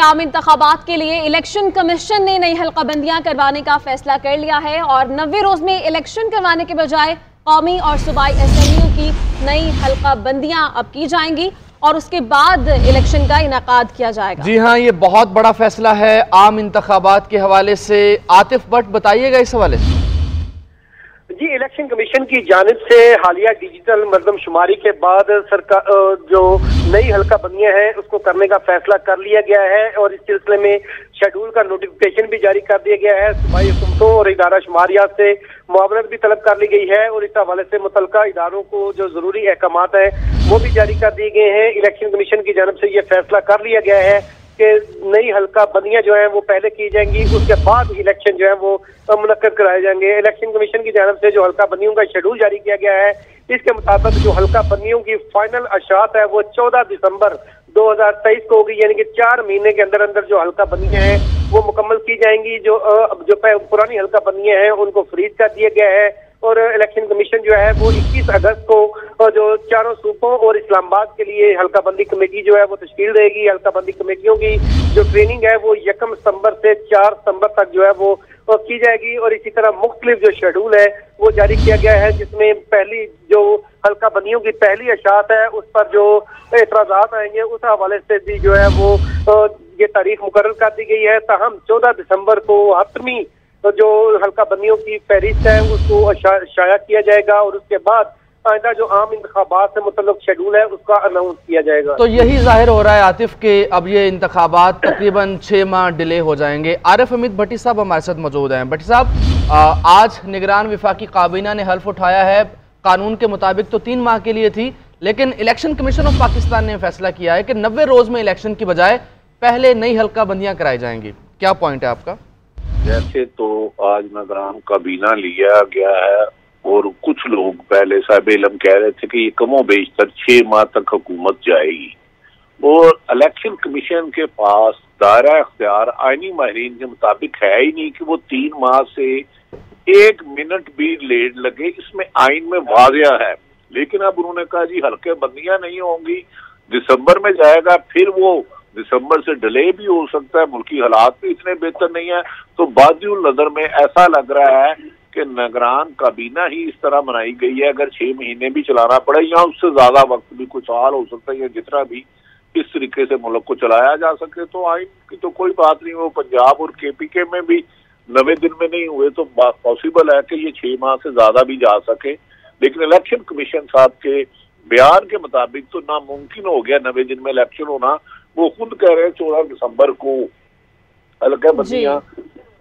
आम इंतखाबात के लिए इलेक्शन कमीशन ने नई हल्का बंदियां करवाने का फैसला कर लिया है और 90 रोज में इलेक्शन करवाने के बजाय कौमी और सूबाई असेंबलियों की नई हल्का बंदियां अब की जाएंगी और उसके बाद इलेक्शन का इनेकाद किया जाएगा। जी हाँ, ये बहुत बड़ा फैसला है आम इंतखाबात के हवाले से। आतिफ भट्ट बताइएगा इस हवाले से। जी, इलेक्शन कमीशन की जानिब से हालिया डिजिटल मरदमशुमारी के बाद सरकार जो नई हल्का बंदियां हैं उसको करने का फैसला कर लिया गया है और इस सिलसिले में शेड्यूल का नोटिफिकेशन भी जारी कर दिया गया है। सूबाई हुकूमतों और इदारा शुमारियात से मुआवनत भी तलब कर ली गई है और इस हवाले से मुतल्लिका इदारों को जो जरूरी अहकामात है वो भी जारी कर दिए गए हैं। इलेक्शन कमीशन की जानिब से ये फैसला कर लिया गया है कि नई हल्का बंदियां जो है वो पहले की जाएंगी, उसके बाद इलेक्शन जो है वो मुनक्कद कराए जाएंगे। इलेक्शन कमीशन की जानिब से जो हल्का बंदियों का शेड्यूल जारी किया गया है, इसके मुताबिक जो हल्का बंदियों की फाइनल अशात है वो 14 दिसंबर 2023 को होगी, यानी कि 4 महीने के अंदर अंदर जो हल्का बंदियां हैं वो मुकम्मल की जाएंगी। जो पुरानी हल्का बंदियां हैं उनको फ्रीज कर दिया गया है और इलेक्शन कमीशन जो है वो 21 अगस्त को जो चारों सूबों और इस्लामाबाद के लिए हल्का बंदी कमेटी जो है वो तश्कील देगी। हल्का बंदी कमेटियों की जो ट्रेनिंग है वो 1 सितंबर से 4 सितंबर तक जो है वो की जाएगी और इसी तरह मुख्तलिफ जो शेड्यूल है वो जारी किया गया है, जिसमें पहली जो हल्का बंदियों की पहली अशात है उस पर जो एतराजात आएंगे उस हवाले से भी जो है वो ये तारीख मुकर्रर कर दी गई है। ताहम 14 दिसंबर को हतमी जो हल्का बंदियों की फहरिस्त है उसको शाया किया जाएगा और उसके बाद आइंदा जो आम इंतखाबात से मुतल्लिक शेड्यूल है उसका अनाउंस किया जाएगा। तो यही जाहिर हो रहा है आतिफ के अब ये इंतखाबात तकरीबन 6 माह डिले हो जाएंगे। आरिफ हमीद भट्टी साहब हमारे साथ मौजूद हैं। भट्टी साहब, आज निगरान विफाकी काबीना ने हल्फ उठाया है। कानून के मुताबिक तो 3 माह के लिए थी, लेकिन इलेक्शन कमीशन ऑफ पाकिस्तान ने फैसला किया है कि 90 रोज में इलेक्शन की बजाय पहले नई हल्का बंदियां कराई जाएंगी। क्या पॉइंट है आपका? जैसे तो आज निगरान काबीना लिया गया है और कुछ लोग पहले साहिब इल्म कह रहे थे कि ये कमो बेशतर 6 माह तक हुकूमत जाएगी और इलेक्शन कमीशन के पास दायरा इख्तियार आईनी माहिरीन के मुताबिक है ही नहीं कि वो 3 माह से 1 मिनट भी लेट लगे। इसमें आइन में वाज़िया है, लेकिन अब उन्होंने कहा जी हल्के बंदियां नहीं होंगी, दिसंबर में जाएगा, फिर वो दिसंबर से डिले भी हो सकता है, मुल्की हालात भी इतने बेहतर नहीं है। तो बाज़ुल नजर में ऐसा लग रहा है कि निगरान काबीना ही इस तरह बनाई गई है, अगर 6 महीने भी चलाना पड़े या उससे ज्यादा वक्त भी, कुछ साल हो सकता है, या जितना भी इस तरीके से मुल्क को चलाया जा सके तो आइन की तो कोई बात नहीं। वो पंजाब और KPK में भी 90 दिन में नहीं हुए तो पॉसिबल है कि ये 6 माह से ज्यादा भी जा सके, लेकिन इलेक्शन कमीशन साहब के बयान के मुताबिक तो नामुमकिन हो गया 90 दिन में इलेक्शन होना। वो खुद कह रहे हैं 14 दिसंबर को हल्का बंदियां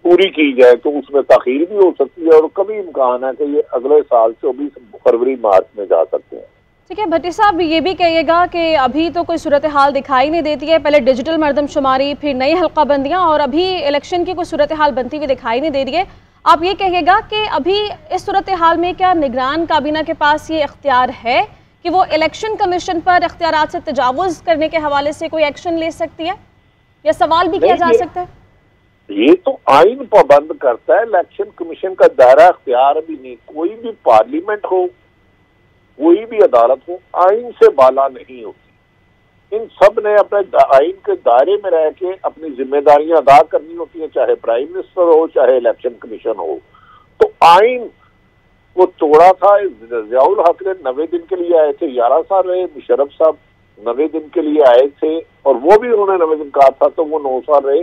पूरी की जाए तो उसमें ताखीर भी हो सकती है और कभी इम्कान है कि ये अगले साल 24 फरवरी मार्च में जा सकते हैं। ठीक है भट्टी साहब, ये भी कहिएगा कि अभी तो कोई सूरत हाल दिखाई नहीं देती है, पहले डिजिटल मरदमशुमारी, फिर नई हल्का बंदियां और अभी इलेक्शन की कोई सूरत हाल बनती हुई दिखाई नहीं दे रही है। आप ये कहिएगा कि अभी इस सूरत हाल में क्या निगरान काबीना के पास ये इख्तियार है कि वो इलेक्शन कमीशन पर इख्तियारात से तजावुज करने के हवाले से कोई एक्शन ले सकती है या सवाल भी किया जा सकता है? ये तो आइन पाबंद करता है, इलेक्शन कमीशन का दायरा इख्तियार भी नहीं। कोई भी पार्लियामेंट हो, कोई भी अदालत हो, आइन से बाला नहीं होती। इन सब ने अपने आइन के दायरे में रह के अपनी जिम्मेदारियां अदा करनी होती है, चाहे प्राइम मिनिस्टर हो चाहे इलेक्शन कमीशन हो। तो आइन वो तोड़ा था। ज़ियाउल हक ने 90 दिन के लिए आए थे, 11 साल रहे। मुशर्रफ साहब 90 दिन के लिए आए थे और वो भी उन्होंने 90 दिन कहा था तो वो 9 साल रहे।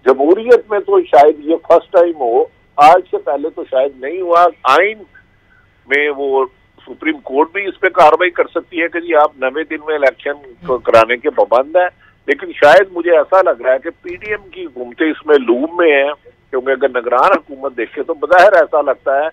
जमहूरियत में तो शायद ये फर्स्ट टाइम हो, आज से पहले तो शायद नहीं हुआ। आइन में वो सुप्रीम कोर्ट भी इस पे कार्रवाई कर सकती है कि जी आप 90 दिन में इलेक्शन कराने के पाबंद है, लेकिन शायद मुझे ऐसा लग रहा है कि PDM की हुकूमतें इसमें लूम में है, क्योंकि अगर निगरान हुकूमत देखे तो बज़ाहिर ऐसा लगता है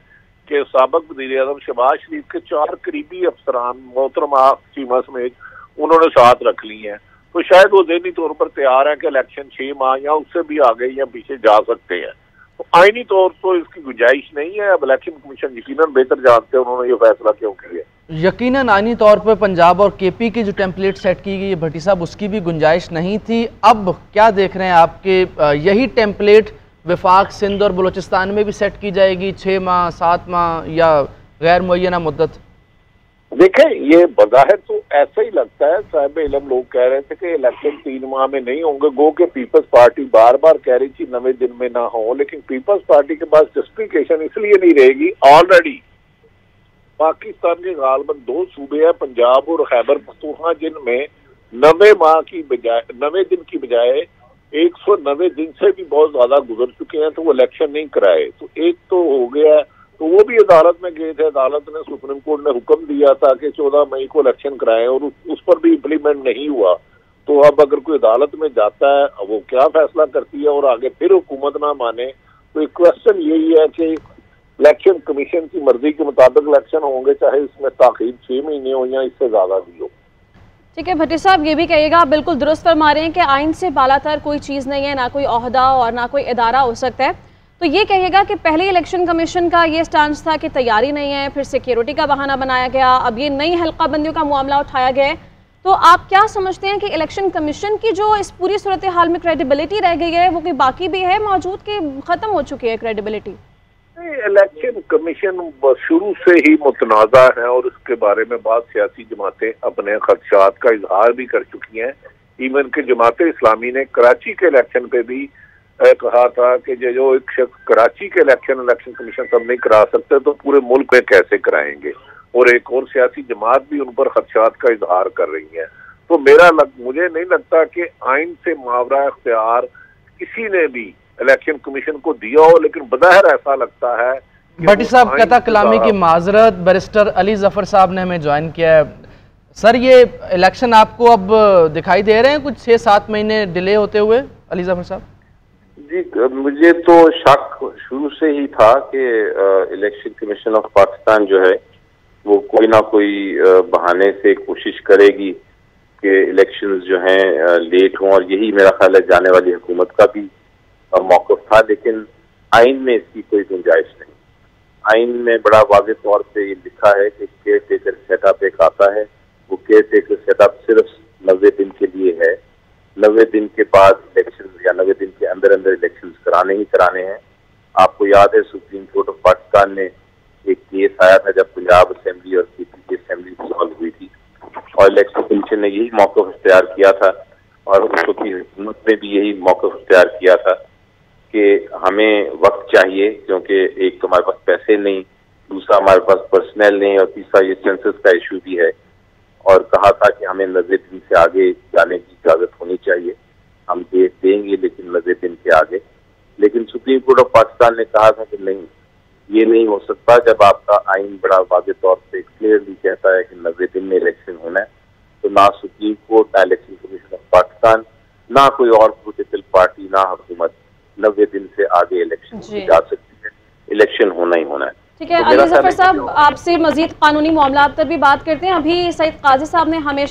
कि साबिक वज़ीर-ए-आज़म शहबाज शरीफ के 4 करीबी अफसरान मोहतरमा चीमा समेत उन्होंने साथ रख ली हैं, तो शायद वो ज़हनी तौर पर तैयार है कि इलेक्शन 6 माह या उससे भी आगे या पीछे जा सकते हैं। तो आईनी तौर पर इसकी गुंजाइश नहीं है। अब इलेक्शन कमीशन यकीनन बेहतर जानते हैं उन्होंने ये फैसला क्यों किया। यकीनन आईनी तौर पर पंजाब और KP की जो टेम्पलेट सेट की गई है भट्टी साहब, उसकी भी गुंजाइश नहीं थी। अब क्या देख रहे हैं आपके यही टेम्पलेट वफाक, सिंध और बलूचिस्तान में भी सेट की जाएगी 6 माह, 7 माह या गैर मुअय्यना मुद्दत? देखें, ये बज़ाहिर तो ऐसा ही लगता है। साहिब इल्म लोग कह रहे थे कि इलेक्शन 3 माह में नहीं होंगे, गो के पीपल्स पार्टी बार बार कह रही थी 9वें दिन में ना हो, लेकिन पीपल्स पार्टी के पास जस्टिफिकेशन इसलिए नहीं रहेगी, ऑलरेडी पाकिस्तान के गालबन 2 सूबे हैं, पंजाब और खैबर पख्तूनख्वा, जिनमें 90 माह की बजाय 90 दिन की बजाय 190 दिन से भी बहुत ज्यादा गुजर चुके हैं, तो वो इलेक्शन नहीं कराए। तो एक तो हो गया, तो वो भी अदालत में गए थे, अदालत ने, सुप्रीम कोर्ट ने हुक्म दिया था कि 14 मई को इलेक्शन कराएं, और उस पर भी इम्प्लीमेंट नहीं हुआ। तो अब अगर कोई अदालत में जाता है, वो क्या फैसला करती है और आगे फिर हुकूमत ना माने, तो एक क्वेश्चन यही है कि इलेक्शन कमीशन की मर्जी के मुताबिक इलेक्शन होंगे, चाहे इसमें ताखीर 6 महीने हो या इससे ज्यादा भी हो। ठीक है भट्टी साहब, ये भी कहिएगा, आप बिल्कुल दुरुस्त फरमा रहे हैं कि आइन से बालातर कोई चीज़ नहीं है, ना कोई ओहदा और ना कोई इदारा हो सकता है। तो ये कहिएगा कि पहले इलेक्शन कमीशन का ये स्टांस था कि तैयारी नहीं है, फिर सिक्योरिटी का बहाना बनाया गया, अब ये नई हल्का बंदियों का मामला उठाया गया है। तो आप क्या समझते हैं कि इलेक्शन कमीशन की जो इस पूरी सूरत हाल में क्रेडिबिलिटी रह गई है, वो कोई बाकी भी है मौजूद कि ख़त्म हो चुकी है क्रेडिबिलिटी? इलेक्शन कमीशन शुरू से ही मुतनाज़ा है और उसके बारे में बाद सियासी जमातें अपने खदशात का इजहार भी कर चुकी हैं। इवन के जमात इस्लामी ने कराची के इलेक्शन पे भी कहा था कि जो एक शख्स कराची के इलेक्शन कमीशन सब नहीं करा सकते, तो पूरे मुल्क में कैसे कराएंगे, और एक और सियासी जमात भी उन पर खदशात का इजहार कर रही है। तो मुझे नहीं लगता कि आइन से मावरा इख्तियार किसी ने भी इलेक्शन कमीशन को दिया हो, लेकिन बज़ाहिर ऐसा लगता है। भट्टी साहब, कता कलामी की माजरत, बैरिस्टर अली जफर साहब ने हमें ज्वाइन किया है। सर, ये इलेक्शन आपको अब दिखाई दे रहे हैं कुछ 6-7 महीने डिले होते हुए? अली जफर साहब जी, मुझे तो शक शुरू से ही था कि इलेक्शन कमीशन ऑफ पाकिस्तान जो है वो कोई ना कोई बहाने से कोशिश करेगी कि इलेक्शंस जो हैं लेट हों, और यही मेरा ख्याल है जाने वाली हुकूमत का भी मौक़िफ़ था। लेकिन आइन में इसकी कोई गुंजाइश नहीं। आइन में बड़ा वाज़ेह तौर पे ये लिखा है कि केयर टेकर सेटअप एक आता है, वो केयर टेकर सेटअप सिर्फ 90 दिन के लिए है। 90 दिन के बाद इलेक्शन या 90 दिन के अंदर अंदर इलेक्शन कराने ही कराने हैं। आपको याद है सुप्रीम कोर्ट ऑफ पाकिस्तान में एक केस आया था जब पंजाब असेंबली और केपी की असेंबली सॉल्व हुई थी, और इलेक्शन कमीशन ने यही मौक़िफ़ इख्तियार किया था, और उस वक्त की हुकूमत ने भी यही मौक़िफ़ इख्तियार किया था कि हमें वक्त चाहिए, क्योंकि एक तो हमारे पास पैसे नहीं, दूसरा हमारे पास पर्सनल नहीं, और तीसरा ये सेंसस का इशू भी है। और कहा था कि हमें 90 दिन से आगे जाने की इजाज़त होनी चाहिए, हम डेट देंगे लेकिन 90 दिन के आगे। लेकिन सुप्रीम कोर्ट ऑफ पाकिस्तान ने कहा था कि नहीं, ये नहीं हो सकता। जब आपका आइन बड़ा वाज़ेह तौर पे क्लियरली कहता है कि 90 दिन में इलेक्शन होना है, तो ना सुप्रीम कोर्ट, ना इलेक्शन कमीशन ऑफ पाकिस्तान, ना कोई और पॉलिटिकल पार्टी, ना हुकूमत 90 दिन से आगे इलेक्शन जा सकती है। इलेक्शन होना ही होना है। ठीक है अली जफर साहब, आपसे मजीद कानूनी मामलात पर भी बात करते हैं। अभी सईद काजी साहब ने हमें